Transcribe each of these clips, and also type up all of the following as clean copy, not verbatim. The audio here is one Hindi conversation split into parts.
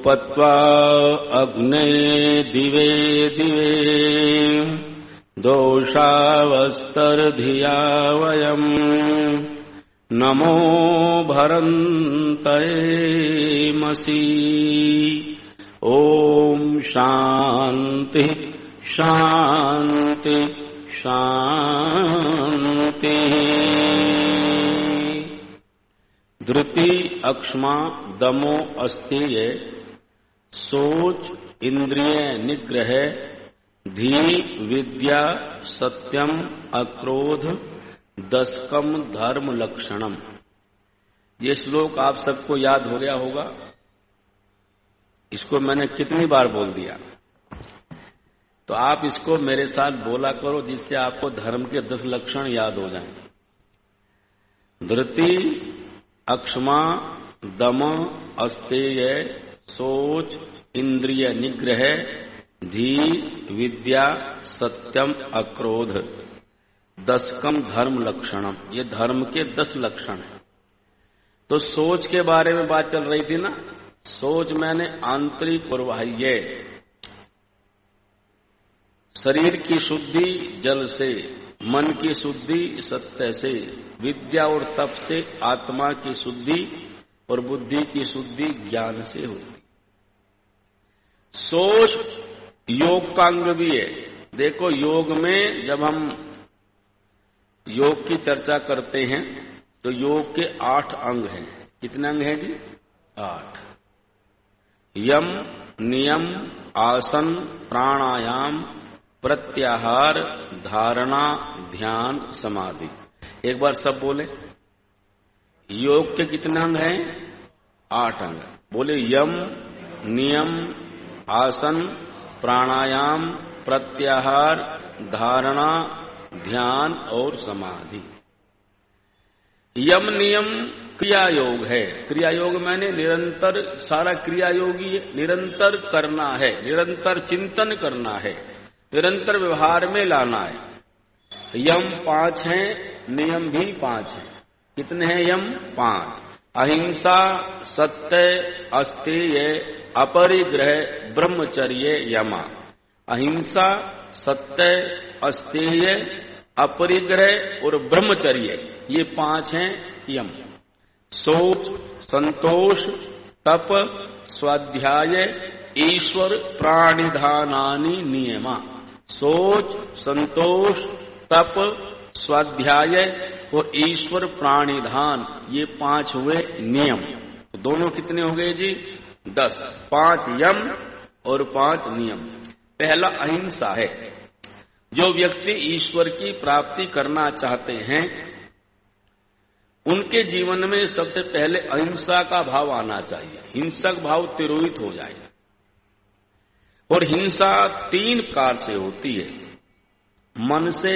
रूपत्वा अग्ने दिवे दिवे दोषावस्तर्धिया वयम् नमो भरन्तयेमसि। ॐ शान्ति शान्ति शान्ति। धृति अक्ष्मा दमो अस्तेय सोच इंद्रिय निग्रह धी विद्या सत्यम अक्रोध दशकम धर्म लक्षणम। ये श्लोक आप सबको याद हो गया होगा। इसको मैंने कितनी बार बोल दिया, तो आप इसको मेरे साथ बोला करो जिससे आपको धर्म के 10 लक्षण याद हो जाएं। धृति अक्ष्मा दम अस्तेय सोच इंद्रिय निग्रह धी विद्या सत्यम अक्रोध दशकम धर्म लक्षणम। ये धर्म के 10 लक्षण हैं। तो सोच के बारे में बात चल रही थी ना। सोच मैंने आंतरिक और बाह्य। शरीर की शुद्धि जल से, मन की शुद्धि सत्य से, विद्या और तप से आत्मा की शुद्धि और बुद्धि की शुद्धि ज्ञान से होती। सोच योग का अंग भी है। देखो योग में जब हम योग की चर्चा करते हैं तो योग के 8 अंग हैं। कितने अंग हैं जी? 8। यम नियम आसन प्राणायाम प्रत्याहार धारणा ध्यान समाधि। एक बार सब बोले। योग के कितने अंग हैं? 8 अंग। बोले यम नियम आसन प्राणायाम प्रत्याहार धारणा ध्यान और समाधि। यम नियम क्रिया योग है। क्रिया योग मैंने निरंतर, सारा क्रिया योगी निरंतर करना है, निरंतर चिंतन करना है, निरंतर व्यवहार में लाना है। यम 5 हैं, नियम भी 5 हैं। कितने हैं यम? 5। अहिंसा सत्य अस्तेय अपरिग्रह ब्रह्मचर्य यमा। अहिंसा सत्य अस्तेय अपरिग्रह और ब्रह्मचर्य, ये 5 हैं यम। सोच संतोष तप स्वाध्याय ईश्वर प्राणिधानानि नियमा। सोच संतोष तप स्वाध्याय और ईश्वर प्राणिधान, ये 5 हुए नियम। तो दोनों कितने हो गए जी? 10। 5 यम और 5 नियम। पहला अहिंसा है। जो व्यक्ति ईश्वर की प्राप्ति करना चाहते हैं उनके जीवन में सबसे पहले अहिंसा का भाव आना चाहिए। हिंसक भाव तिरोहित हो जाएगा। और हिंसा 3 प्रकार से होती है, मन से,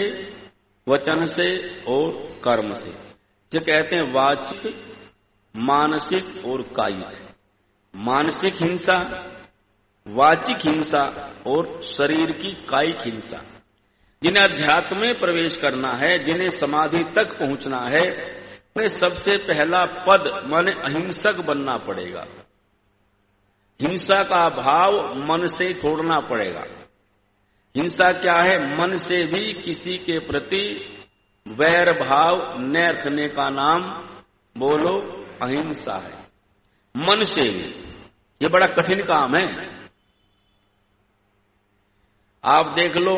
वचन से और कर्म से। जो कहते हैं वाचिक, मानसिक और कायिक। मानसिक हिंसा, वाचिक हिंसा और शरीर की कायिक हिंसा। जिन्हें अध्यात्म में प्रवेश करना है, जिन्हें समाधि तक पहुंचना है, उन्हें सबसे पहला पद माने अहिंसक बनना पड़ेगा। हिंसा का भाव मन से छोड़ना पड़ेगा। हिंसा क्या है? मन से भी किसी के प्रति वैर भाव न रखने का नाम बोलो अहिंसा है। मन से भी। ये बड़ा कठिन काम है। आप देख लो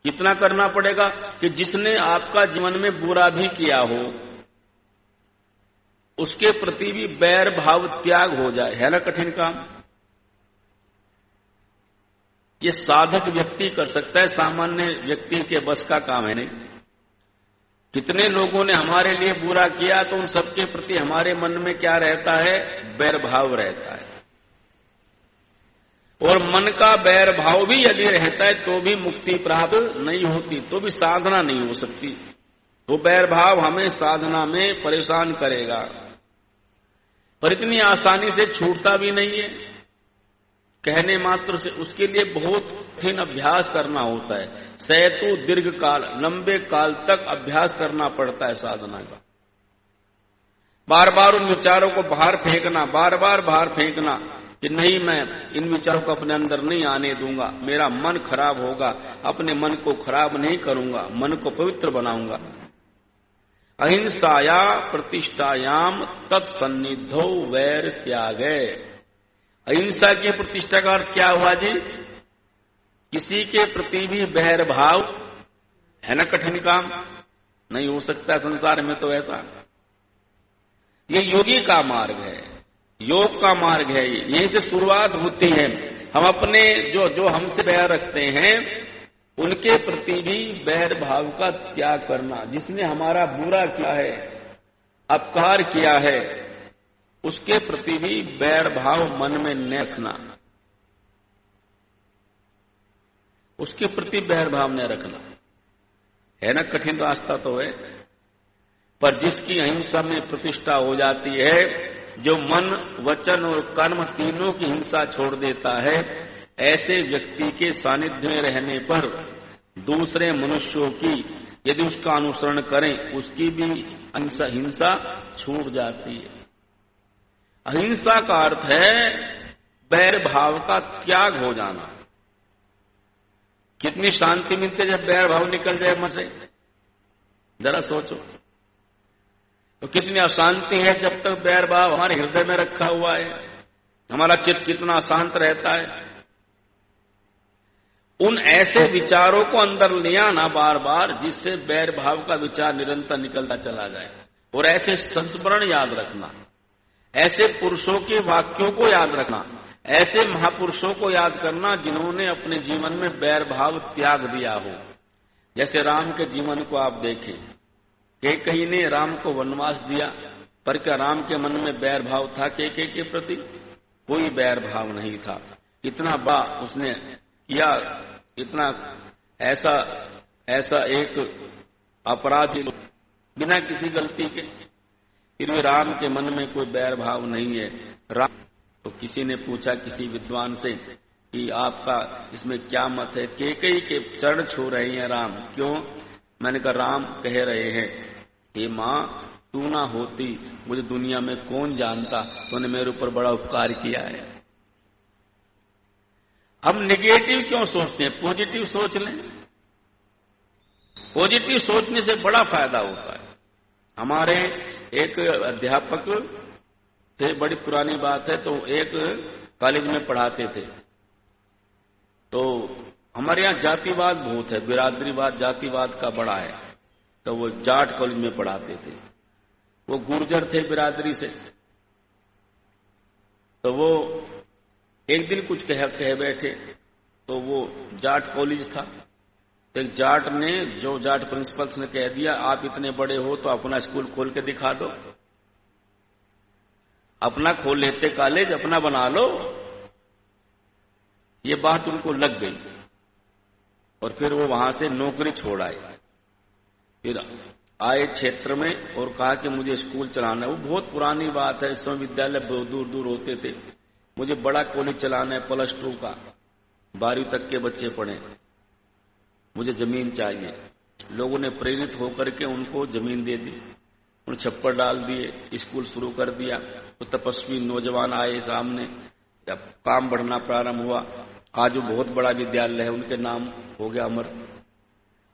कितना करना पड़ेगा कि जिसने आपका जीवन में बुरा भी किया हो उसके प्रति भी बैर भाव त्याग हो जाए। है ना कठिन काम? ये साधक व्यक्ति कर सकता है, सामान्य व्यक्ति के बस का काम है नहीं। कितने लोगों ने हमारे लिए बुरा किया तो उन सबके प्रति हमारे मन में क्या रहता है? बैर भाव रहता है। और मन का बैर भाव भी यदि रहता है तो भी मुक्ति प्राप्त नहीं होती, तो भी साधना नहीं हो सकती। तो बैर भाव हमें साधना में परेशान करेगा, पर इतनी आसानी से छूटता भी नहीं है। कहने मात्र से उसके लिए बहुत कठिन अभ्यास करना होता है। सैतु दीर्घ काल, लंबे काल तक अभ्यास करना पड़ता है साधना का। बार बार उन विचारों को बाहर फेंकना, बार बार बाहर फेंकना, कि नहीं, मैं इन विचारों को अपने अंदर नहीं आने दूंगा, मेरा मन खराब होगा, अपने मन को खराब नहीं करूंगा, मन को पवित्र बनाऊंगा। अहिंसाया प्रतिष्ठायाम तत्सन्निधो वैर त्यागे। अहिंसा की प्रतिष्ठा का अर्थ क्या हुआ जी? किसी के प्रति भी बैर भाव है ना, कठिन काम नहीं हो सकता संसार में तो ऐसा। ये योगी का मार्ग है, योग का मार्ग है, यहीं से शुरुआत होती है। हम अपने जो हमसे बैर रखते हैं उनके प्रति भी बैर भाव का त्याग करना। जिसने हमारा बुरा किया है, अपकार किया है, उसके प्रति भी बैर भाव मन में न रखना, उसके प्रति बैर भाव न रखना। है ना, कठिन रास्ता तो है, पर जिसकी अहिंसा में प्रतिष्ठा हो जाती है, जो मन, वचन और कर्म तीनों की हिंसा छोड़ देता है, ऐसे व्यक्ति के सानिध्य में रहने पर दूसरे मनुष्यों की यदि उसका अनुसरण करें, उसकी भी हिंसा छूट जाती है। अहिंसा का अर्थ है बैर भाव का त्याग हो जाना। कितनी शांति मिलती है जब बैर भाव निकल जाए मन से, जरा सोचो। तो कितनी अशांति है जब तक बैर भाव हमारे हृदय में रखा हुआ है, हमारा चित्त कितना अशांत रहता है। उन ऐसे विचारों को अंदर ले आना बार बार, जिससे बैर भाव का विचार निरंतर निकलता चला जाए। और ऐसे संस्मरण याद रखना, ऐसे पुरुषों के वाक्यों को याद रखना, ऐसे महापुरुषों को याद करना जिन्होंने अपने जीवन में बैर भाव त्याग दिया हो। जैसे राम के जीवन को आप देखें, कैकेयी ने राम को वनवास दिया, पर क्या राम के मन में बैर भाव था कैकेयी के प्रति? कोई बैर भाव नहीं था। इतना बड़ा उसने किया, इतना ऐसा एक अपराधी बिना किसी गलती के, फिर भी राम के मन में कोई बैर भाव नहीं है। राम तो किसी ने पूछा किसी विद्वान से कि आपका इसमें क्या मत है? कैकेयी के चरण छू रहे हैं राम, क्यों? मैंने कहा राम कह रहे हैं, हे मां, तू ना होती मुझे दुनिया में कौन जानता, तूने मेरे ऊपर बड़ा उपकार किया है। हम नेगेटिव क्यों सोचते हैं? पॉजिटिव सोच लें। पॉजिटिव सोचने से बड़ा फायदा होता है। हमारे एक अध्यापक थे, बड़ी पुरानी बात है, तो एक कॉलेज में पढ़ाते थे। तो हमारे यहां जातिवाद बहुत है, बिरादरीवाद जातिवाद का बड़ा है। तो वो जाट कॉलेज में पढ़ाते थे। वो गुर्जर थे बिरादरी से। तो वो एक दिन कुछ कह बैठे, तो वो जाट कॉलेज था। तो एक जाट ने, जो जाट प्रिंसिपल्स ने कह दिया, आप इतने बड़े हो तो अपना स्कूल खोल के दिखा दो, अपना खोल लेते कॉलेज, अपना बना लो। ये बात उनको लग गई और फिर वो वहां से नौकरी छोड़ आए। फिर आए क्षेत्र में और कहा कि मुझे स्कूल चलाना है। वो बहुत पुरानी बात है, इस समय विद्यालय बहुत दूर दूर होते थे। मुझे बड़ा कॉलेज चलाना है, +2 का, 12वीं तक के बच्चे पढ़े, मुझे जमीन चाहिए। लोगों ने प्रेरित होकर के उनको जमीन दे दी, उन छप्पर डाल दिए, स्कूल शुरू कर दिया। तो तपस्वी नौजवान आए सामने, जब काम बढ़ना प्रारंभ हुआ, आज वो बहुत बड़ा विद्यालय है, उनके नाम हो गया अमर।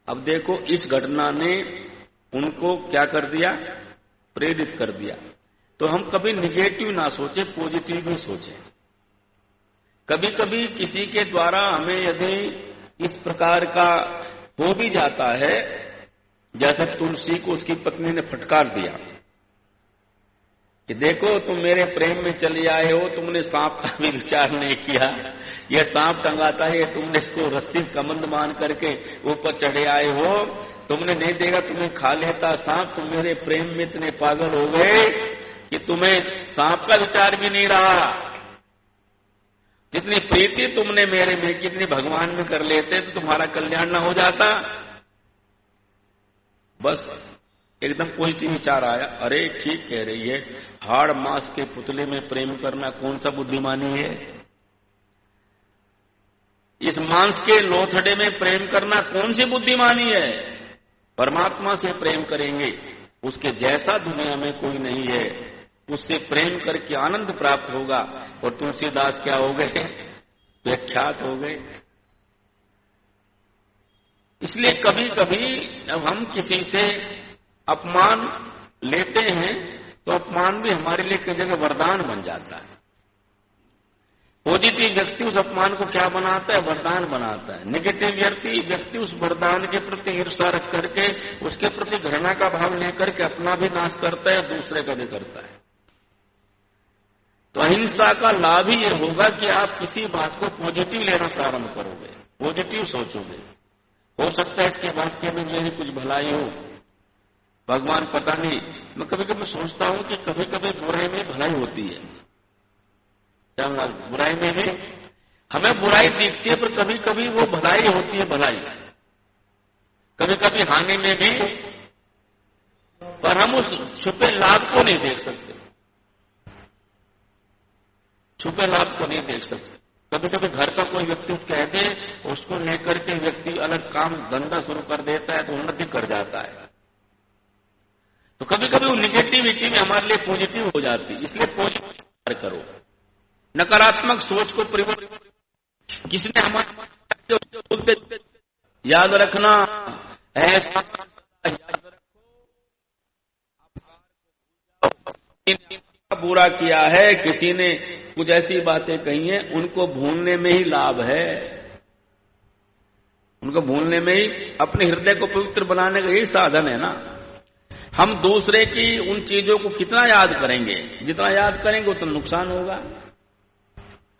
अब देखो, इस घटना ने उनको क्या कर दिया? प्रेरित कर दिया। तो हम कभी निगेटिव ना सोचे, पॉजिटिव भी सोचें। कभी कभी किसी के द्वारा हमें यदि इस प्रकार का हो भी जाता है, जैसे तुलसी को उसकी पत्नी ने फटकार दिया कि देखो तुम मेरे प्रेम में चले आए हो, तुमने सांप का भी विचार नहीं किया, यह सांप टंगाता है, तुमने इसको रस्सी कमंद मान करके ऊपर चढ़े आए हो, तुमने नहीं देखा तुम्हें खा लेता सांप। तुम मेरे प्रेम में इतने पागल हो गए कि तुम्हें सांप का विचार भी नहीं रहा। जितनी प्रीति तुमने मेरे में, कितनी भगवान में कर लेते तो तुम्हारा कल्याण ना हो जाता। बस एकदम पॉजिटिव विचार आया, अरे ठीक कह रही है, हाड़ मांस के पुतले में प्रेम करना कौन सा बुद्धिमानी है? इस मांस के लोथड़े में प्रेम करना कौन सी बुद्धिमानी है? परमात्मा से प्रेम करेंगे, उसके जैसा दुनिया में कोई नहीं है। उससे प्रेम करके आनंद प्राप्त होगा। और तुलसीदास क्या हो गए? व्याख्यात हो गए। इसलिए कभी कभी जब हम किसी से अपमान लेते हैं तो अपमान भी हमारे लिए कई जगह वरदान बन जाता है। पॉजिटिव व्यक्ति उस अपमान को क्या बनाता है? वरदान बनाता है। नेगेटिव व्यक्ति उस वरदान के प्रति ईर्ष्या रख करके, उसके प्रति घृणा का भाव लेकर के अपना भी नाश करता है, दूसरे का भी करता है। तो अहिंसा का लाभ ही यह होगा कि आप किसी बात को पॉजिटिव लेना प्रारंभ करोगे, पॉजिटिव सोचोगे। हो सकता है इसके वाक्य में मेरी कुछ भलाई हो, भगवान पता नहीं। मैं कभी कभी सोचता हूं कि कभी कभी बुराई में भलाई होती है। बुराई में भी हमें बुराई दिखती है, पर कभी कभी वो भलाई होती है, भलाई कभी कभी हानि में भी, पर हम उस छुपे लाभ को नहीं देख सकते, छुपे लाभ को नहीं देख सकते। कभी कभी घर का कोई व्यक्ति कह दे, उसको लेकर के व्यक्ति अलग काम धंधा शुरू कर देता है तो उन्नति कर जाता है। तो कभी कभी वो निगेटिविटी में हमारे लिए पॉजिटिव हो जाती है। इसलिए पॉजिटिव करो, नकारात्मक सोच को परिवर्तन। किसने हमारे बोलते याद रखना, ऐसा याद रखो, बुरा किया है, किसी ने कुछ ऐसी बातें कही हैं, उनको भूलने में ही लाभ है। उनको भूलने में ही अपने हृदय को पवित्र बनाने का यही साधन है ना। हम दूसरे की उन चीजों को कितना याद करेंगे, जितना याद करेंगे उतना नुकसान होगा,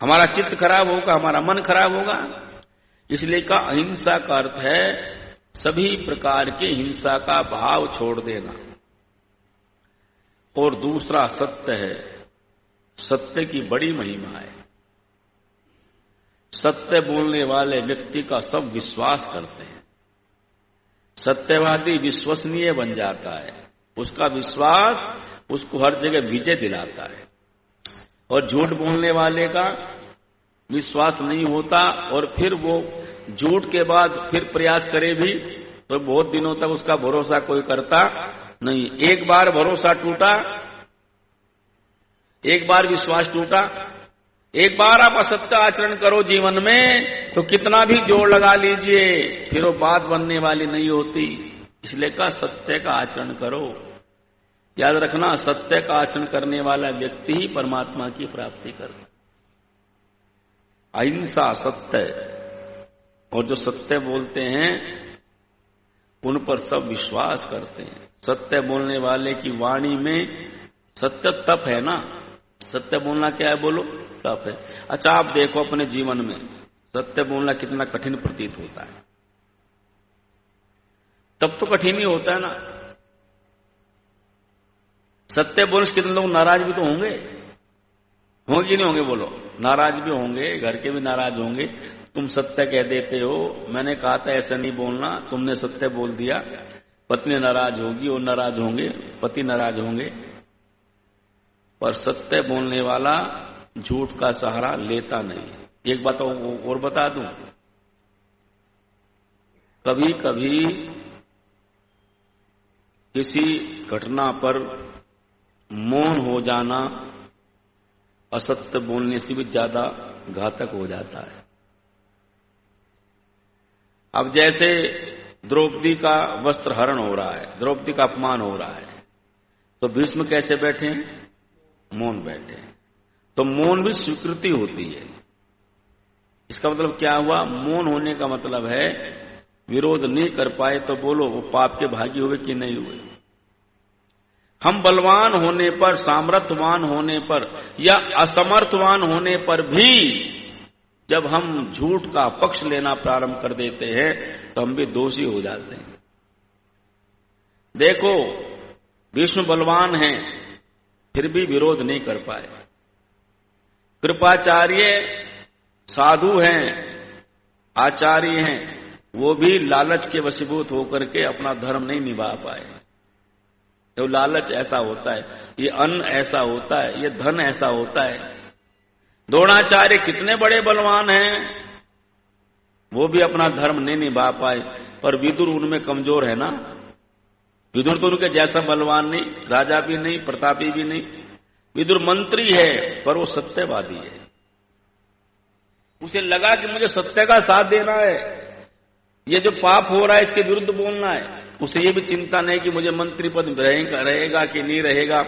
हमारा चित्त खराब होगा, हमारा मन खराब होगा। इसलिए का अहिंसा का अर्थ है सभी प्रकार की हिंसा का भाव छोड़ देना। और दूसरा सत्य है, सत्य की बड़ी महिमा है। सत्य बोलने वाले व्यक्ति का सब विश्वास करते हैं। सत्यवादी विश्वसनीय बन जाता है, उसका विश्वास उसको हर जगह विजय दिलाता है। और झूठ बोलने वाले का विश्वास नहीं होता, और फिर वो झूठ के बाद फिर प्रयास करे भी तो बहुत दिनों तक उसका भरोसा कोई करता नहीं। एक बार भरोसा टूटा, एक बार विश्वास टूटा, एक बार आप असत्य आचरण करो जीवन में तो कितना भी जोर लगा लीजिए, फिर वो बात बनने वाली नहीं होती। इसलिए का सत्य का आचरण करो। याद रखना, सत्य का आचरण करने वाला व्यक्ति ही परमात्मा की प्राप्ति करता। अहिंसा सत्य, और जो सत्य बोलते हैं उन पर सब विश्वास करते हैं। सत्य बोलने वाले की वाणी में सत्य तप है ना। सत्य बोलना क्या है? बोलो, तप है। अच्छा, आप देखो अपने जीवन में सत्य बोलना कितना कठिन प्रतीत होता है। तब तो कठिन ही होता है ना। सत्य बोलने से कितने लोग नाराज भी तो होंगे, होंगे नहीं होंगे? बोलो, नाराज भी होंगे, घर के भी नाराज होंगे। तुम सत्य कह देते हो, मैंने कहा था ऐसा नहीं बोलना, तुमने सत्य बोल दिया, पत्नी नाराज होगी, और नाराज होंगे, पति नाराज होंगे। पर सत्य बोलने वाला झूठ का सहारा लेता नहीं। एक बात और बता दूं, कभी कभी किसी घटना पर मौन हो जाना असत्य बोलने से भी ज्यादा घातक हो जाता है। अब जैसे द्रौपदी का वस्त्र हरण हो रहा है, द्रौपदी का अपमान हो रहा है, तो भीष्म कैसे बैठे हैं? मौन बैठे हैं। तो मौन भी स्वीकृति होती है। इसका मतलब क्या हुआ? मौन होने का मतलब है विरोध नहीं कर पाए तो बोलो वो पाप के भागी हुए कि नहीं हुए। हम बलवान होने पर, सामर्थ्यवान होने पर या असमर्थवान होने पर भी जब हम झूठ का पक्ष लेना प्रारंभ कर देते हैं तो हम भी दोषी हो जाते हैं। देखो, भीष्म बलवान हैं फिर भी विरोध नहीं कर पाए। कृपाचार्य साधु हैं, आचार्य हैं, वो भी लालच के वशीभूत होकर के अपना धर्म नहीं निभा पाए। तो लालच ऐसा होता है, ये अन्न ऐसा होता है, ये धन ऐसा होता है। द्रोणाचार्य कितने बड़े बलवान हैं, वो भी अपना धर्म नहीं निभा पाए। पर विदुर उनमें कमजोर है ना। विदुर तो उनके जैसा बलवान नहीं, राजा भी नहीं, प्रतापी भी नहीं, विदुर मंत्री है पर वो सत्यवादी है। उसे लगा कि मुझे सत्य का साथ देना है, ये जो पाप हो रहा है इसके विरुद्ध बोलना है। उसे ये भी चिंता नहीं कि मुझे मंत्री पद रहेगा कि नहीं रहेगा,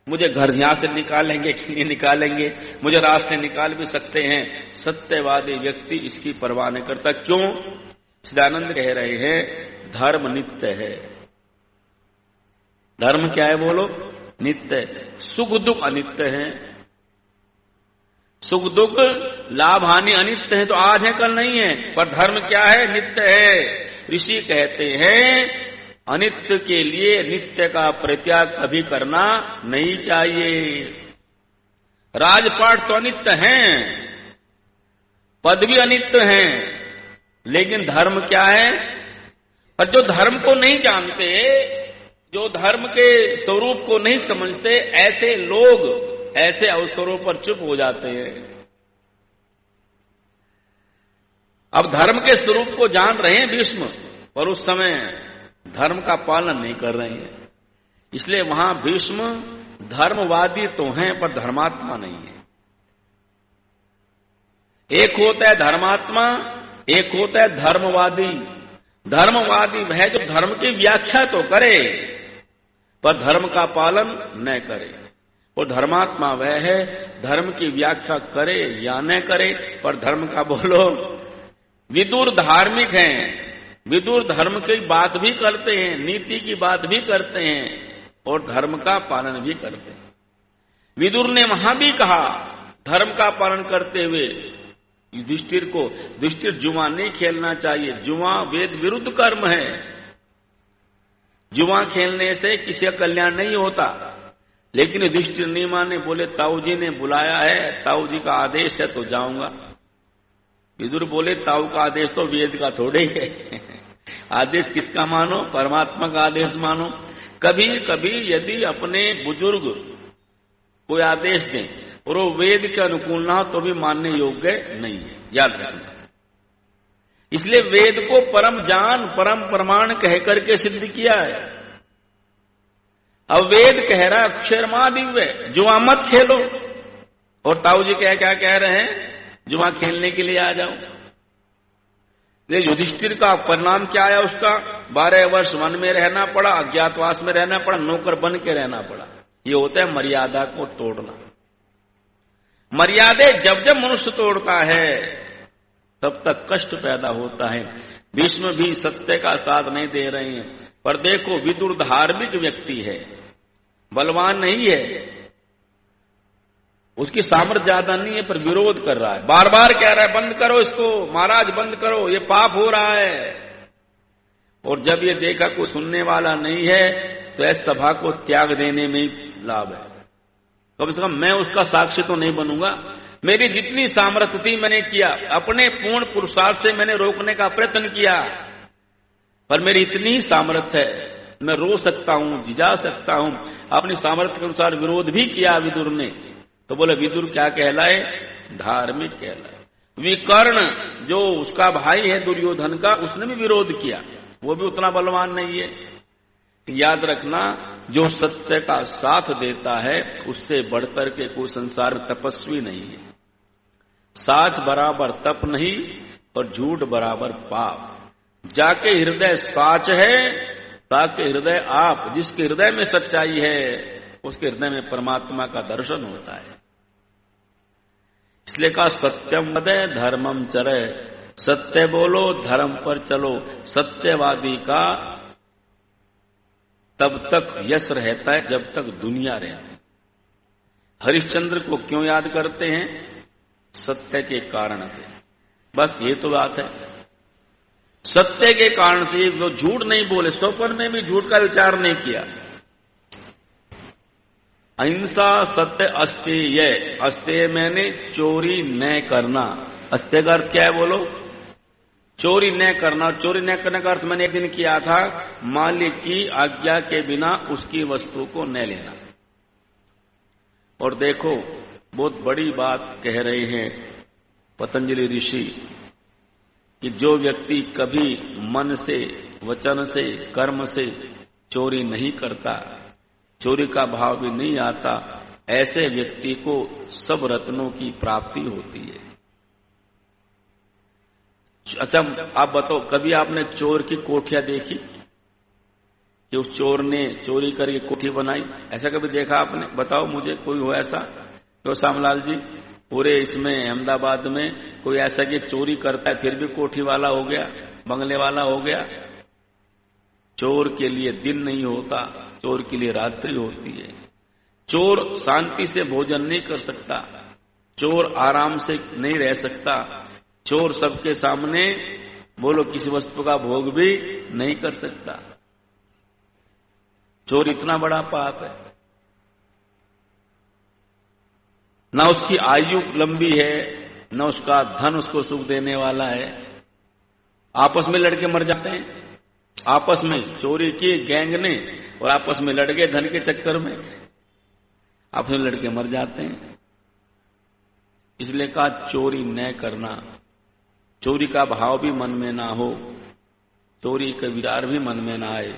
मुझे घर यहां से निकालेंगे कि नहीं निकालेंगे, मुझे रास्ते निकाल भी सकते हैं। सत्यवादी व्यक्ति इसकी परवाह नहीं करता। क्यों? सदानंद कह रहे हैं धर्म नित्य है। धर्म क्या है बोलो? नित्य। सुख दुख अनित्य है। सुख दुख लाभ हानि अनित्य है, तो आज है कल नहीं है। पर धर्म क्या है? नित्य है। ऋषि कहते हैं अनित्य के लिए नित्य का परित्याग कभी करना नहीं चाहिए। राजपाट तो अनित्य हैं, पद भी अनित्य हैं, लेकिन धर्म क्या है? पर जो धर्म को नहीं जानते, जो धर्म के स्वरूप को नहीं समझते, ऐसे लोग ऐसे अवसरों पर चुप हो जाते हैं। अब धर्म के स्वरूप को जान रहे हैं भीष्म, पर उस समय धर्म का पालन नहीं कर रहे हैं। इसलिए वहां भीष्म धर्मवादी तो हैं पर धर्मात्मा नहीं है। एक होता है धर्मात्मा, एक होता है धर्मवादी। धर्मवादी वह जो धर्म की व्याख्या तो करे पर धर्म का पालन न करे, और धर्मात्मा वह है धर्म की व्याख्या करे या न करे पर धर्म का बोलो। विदुर धार्मिक हैं, विदुर धर्म की बात भी करते हैं, नीति की बात भी करते हैं और धर्म का पालन भी करते हैं। विदुर ने वहां भी कहा धर्म का पालन करते हुए युधिष्ठिर को, युधिष्ठिर जुआ नहीं खेलना चाहिए, जुआ वेद विरुद्ध कर्म है। जुआ खेलने से किसी का कल्याण नहीं होता। लेकिन युधिष्ठिर नहीं माने, बोले ताऊ जी ने बुलाया है, ताऊ जी का आदेश है तो जाऊंगा। विदुर बोले ताऊ का आदेश तो वेद का थोड़े ही है। आदेश किसका मानो? परमात्मा का आदेश मानो। कभी कभी यदि अपने बुजुर्ग कोई आदेश दें और वो वेद के अनुकूल ना हो तो भी मानने योग्य नहीं है, याद रखना। इसलिए वेद को परम जान, परम प्रमाण कह करके सिद्ध किया है। अब वेद कह रहा है अक्षरमा दिव्य, जुआ मत खेलो, और ताऊ जी क्या कह रहे हैं? जुआ खेलने के लिए आ जाओ। युधिष्ठिर का परिणाम क्या आया? उसका 12 वर्ष वन में रहना पड़ा, अज्ञातवास में रहना पड़ा, नौकर बन के रहना पड़ा। ये होता है मर्यादा को तोड़ना। मर्यादे जब जब मनुष्य तोड़ता है तब तक कष्ट पैदा होता है। भीष्म भी सत्य का साथ नहीं दे रहे हैं। पर देखो विदुर धार्मिक व्यक्ति है, बलवान नहीं है, उसकी सामर्थ्य ज्यादा नहीं है, पर विरोध कर रहा है। बार बार कह रहा है बंद करो इसको, महाराज बंद करो, ये पाप हो रहा है। और जब ये देखा कोई सुनने वाला नहीं है तो इस सभा को त्याग देने में ही लाभ है। कम से कम मैं उसका साक्षी तो नहीं बनूंगा। मेरी जितनी सामर्थ्य थी मैंने किया, अपने पूर्ण पुरुषार्थ से मैंने रोकने का प्रयत्न किया, पर मेरी इतनी ही सामर्थ्य है, मैं रो सकता हूं, जिजा सकता हूं। अपनी सामर्थ्य के अनुसार विरोध भी किया विदुर ने। तो बोले विदुर क्या कहलाए? धार्मिक कहलाए। विकर्ण जो उसका भाई है दुर्योधन का, उसने भी विरोध किया, वो भी उतना बलवान नहीं है। याद रखना, जो सत्य का साथ देता है उससे बढ़कर के कोई संसार तपस्वी नहीं है। साच बराबर तप नहीं और झूठ बराबर पाप। जाके हृदय साच है, ताके हृदय आप। जिसके हृदय में सच्चाई है उसके हृदय में परमात्मा का दर्शन होता है। इसलिए कहा सत्यम वदे धर्मम चरे, सत्य बोलो धर्म पर चलो। सत्यवादी का तब तक यश रहता है जब तक दुनिया रहती है। हरिश्चंद्र को क्यों याद करते हैं? सत्य के कारण से। बस ये तो बात है, सत्य के कारण से। जो झूठ नहीं बोले, स्वप्न में भी झूठ का विचार नहीं किया। अहिंसा सत्य अस्तेय, अस्तेय मैंने चोरी न करना। अस्तेय का अर्थ क्या है बोलो? चोरी न करना। चोरी न करने का अर्थ मैंने एक दिन किया था, मालिक की आज्ञा के बिना उसकी वस्तु को न लेना। और देखो बहुत बड़ी बात कह रहे हैं पतंजलि ऋषि कि जो व्यक्ति कभी मन से, वचन से, कर्म से चोरी नहीं करता, चोरी का भाव भी नहीं आता, ऐसे व्यक्ति को सब रत्नों की प्राप्ति होती है। अच्छा, आप बताओ, कभी आपने चोर की कोठियां देखी कि उस चोर ने चोरी करके कोठी बनाई? ऐसा कभी देखा आपने? बताओ मुझे, कोई हो ऐसा? तो श्यामलाल जी, पूरे इसमें अहमदाबाद में कोई ऐसा कि चोरी करता है फिर भी कोठी वाला हो गया, बंगले वाला हो गया? चोर के लिए दिन नहीं होता, चोर के लिए रात्रि होती है। चोर शांति से भोजन नहीं कर सकता, चोर आराम से नहीं रह सकता, चोर सबके सामने बोलो किसी वस्तु का भोग भी नहीं कर सकता। चोर इतना बड़ा पाप है। न उसकी आयु लंबी है, न उसका धन उसको सुख देने वाला है। आपस में लड़के मर जाते हैं, आपस में चोरी की गैंग ने, और आपस में लड़ गए धन के चक्कर में, आपस में लड़के मर जाते हैं। इसलिए कहा चोरी न करना, चोरी का भाव भी मन में ना हो, चोरी का विचार भी मन में ना आए।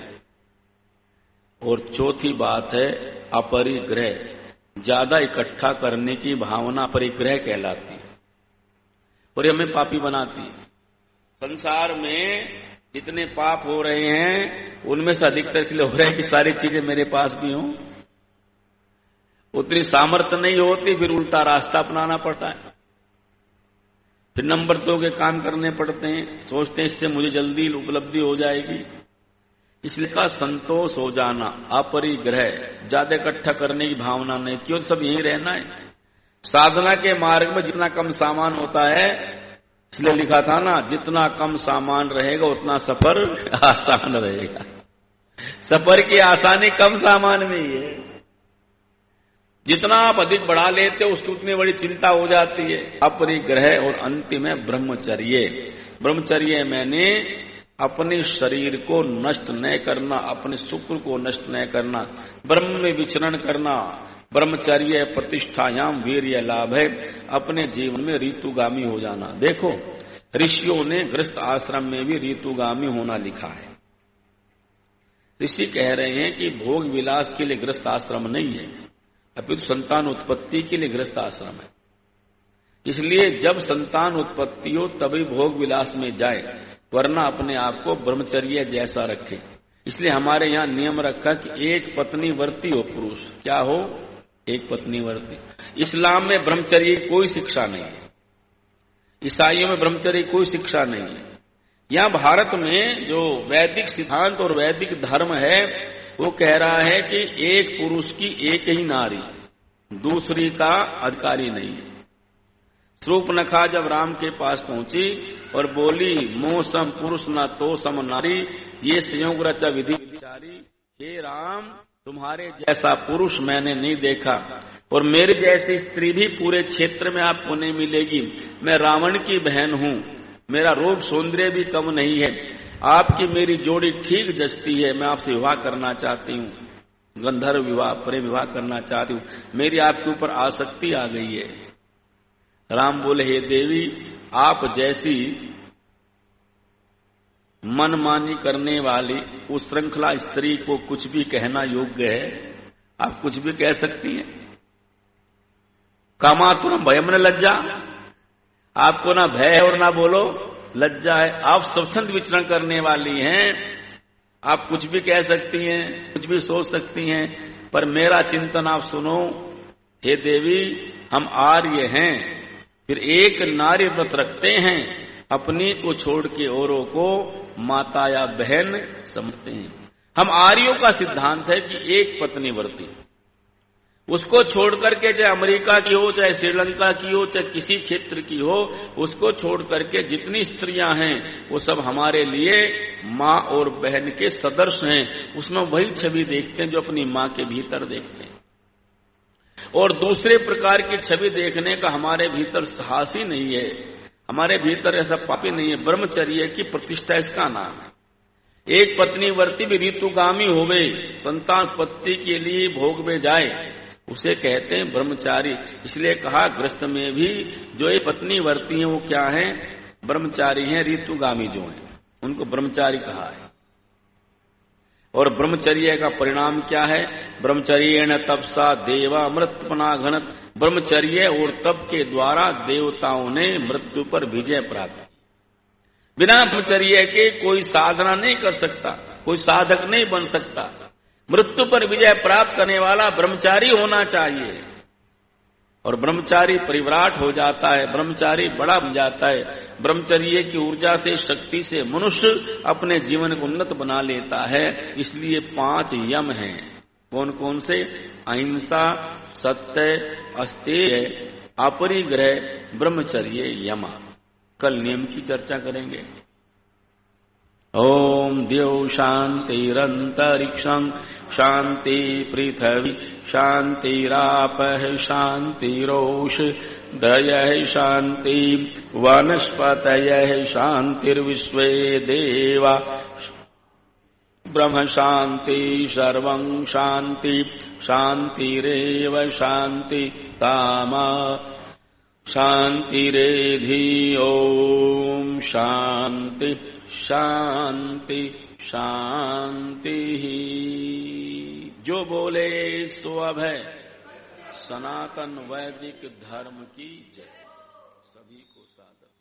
और चौथी बात है अपरिग्रह, ज्यादा इकट्ठा करने की भावना परिग्रह कहलाती है, और ये हमें पापी बनाती है। संसार में जितने पाप हो रहे हैं उनमें से अधिकतर इसलिए हो रहे हैं कि सारी चीजें मेरे पास भी हों। उतनी सामर्थ्य नहीं होती, फिर उल्टा रास्ता अपनाना पड़ता है, फिर नंबर 2 के काम करने पड़ते हैं, सोचते हैं इससे मुझे जल्दी उपलब्धि हो जाएगी। इसलिए का संतोष हो जाना, अपरिग्रह, ज्यादा इकट्ठा करने की भावना नहीं, क्यों सब यहीं रहना है। साधना के मार्ग में जितना कम सामान होता है, इसलिए लिखा था ना, जितना कम सामान रहेगा उतना सफर आसान रहेगा। सफर की आसानी कम सामान में ही है। जितना आप अधिक बढ़ा लेते हो उसकी उतनी बड़ी चिंता हो जाती है। अपरिग्रह और अंतिम है ब्रह्मचर्य। ब्रह्मचर्य मैंने अपने शरीर को नष्ट न करना, अपने शुक्र को नष्ट न करना, ब्रह्म में विचरण करना। ब्रह्मचर्य प्रतिष्ठायाम वीर्य लाभ है, अपने जीवन में ऋतुगामी हो जाना। देखो, ऋषियों ने गृहस्थ आश्रम में भी ऋतुगामी होना लिखा है। ऋषि कह रहे हैं कि भोग विलास के लिए गृहस्थ आश्रम नहीं है, अपितु संतान उत्पत्ति के लिए गृहस्थ आश्रम है। इसलिए जब संतान उत्पत्ति हो तभी भोग विलास में जाए, वरना अपने आप को ब्रह्मचर्य जैसा रखे। इसलिए हमारे यहां नियम रखा कि एक पत्नी वर्ती हो पुरुष। क्या हो? एक पत्नी वर्ती। इस्लाम में ब्रह्मचर्य की कोई शिक्षा नहीं है, ईसाइयों में ब्रह्मचर्य की कोई शिक्षा नहीं है। यहां भारत में जो वैदिक सिद्धांत और वैदिक धर्म है वो कह रहा है कि एक पुरुष की एक ही नारी, दूसरी का अधिकारी नहीं है। शूर्पणखा जब राम के पास पहुंची और बोली, मोह सम पुरुष न तो सम नारी, ये संयोग रचा विधि विचारी। हे राम, तुम्हारे जैसा पुरुष मैंने नहीं देखा, और मेरी जैसी स्त्री भी पूरे क्षेत्र में आपको नहीं मिलेगी। मैं रावण की बहन हूं, मेरा रूप सौंदर्य भी कम नहीं है, आपकी मेरी जोड़ी ठीक जचती है। मैं आपसे विवाह करना चाहती हूँ, गंधर्व विवाह, प्रेम विवाह करना चाहती हूँ, मेरी आपके ऊपर आसक्ति आ गई है। राम बोले, हे देवी, आप जैसी मनमानी करने वाली उस श्रृंखला स्त्री को कुछ भी कहना योग्य है? आप कुछ भी कह सकती हैं। कामातुरम भयम न लज्जा, आपको ना भय है और ना बोलो लज्जा है। आप स्वच्छंद विचरण करने वाली हैं, आप कुछ भी कह सकती हैं, कुछ भी सोच सकती हैं, पर मेरा चिंतन आप सुनो। हे देवी, हम आर्य हैं, फिर एक नारी व्रत रखते हैं, अपनी को छोड़ के औरों को माता या बहन समझते हैं। हम आर्यों का सिद्धांत है कि एक पत्नी व्रती, उसको छोड़ करके चाहे अमेरिका की हो, चाहे श्रीलंका की हो, चाहे किसी क्षेत्र की हो, उसको छोड़ करके जितनी स्त्रियां हैं वो सब हमारे लिए मां और बहन के सदृश हैं। उसमें वही छवि देखते हैं जो अपनी मां के भीतर देखते हैं, और दूसरे प्रकार की छवि देखने का हमारे भीतर साहस ही नहीं है, हमारे भीतर ऐसा पाप ही नहीं है। ब्रह्मचर्य की प्रतिष्ठा इसका नाम है। एक पत्नी वर्ती भी ऋतुगामी होवे, संतानोत्पत्ति के लिए भोग में जाए, उसे कहते हैं ब्रह्मचारी। इसलिए कहा गृहस्थ में भी जो ये पत्नी वर्ती हैं वो क्या है? ब्रह्मचारी हैं, ऋतुगामी जो हैं उनको ब्रह्मचारी कहा है। और ब्रह्मचर्य का परिणाम क्या है? ब्रह्मचर्येण तपसा देवा अमृतपना घनत। ब्रह्मचर्य और तप के द्वारा देवताओं ने मृत्यु पर विजय प्राप्त की। बिना ब्रह्मचर्य के कोई साधना नहीं कर सकता, कोई साधक नहीं बन सकता। मृत्यु पर विजय प्राप्त करने वाला ब्रह्मचारी होना चाहिए। और ब्रह्मचारी परिव्राट हो जाता है, ब्रह्मचारी बड़ा बन जाता है। ब्रह्मचर्य की ऊर्जा से, शक्ति से मनुष्य अपने जीवन को उन्नत बना लेता है। इसलिए 5 यम हैं। कौन कौन से? अहिंसा, सत्य, अस्तेय, अपरिग्रह, ब्रह्मचर्य, यमा। कल नियम की चर्चा करेंगे। ओम द्यौ शांतिरंतरिक्षं शांति पृथ्वी शांतिरापः शांतिरोष दयः शांति वनस्पतयः शांतिर्विश्वे देवा ब्रह्म शांति सर्वं शांति शांतिरेव शांति तामा शांतिरेधि। ओम शांति शांति शांति। जो बोले सो अभय। सनातन वैदिक धर्म की जय। सभी को सादर।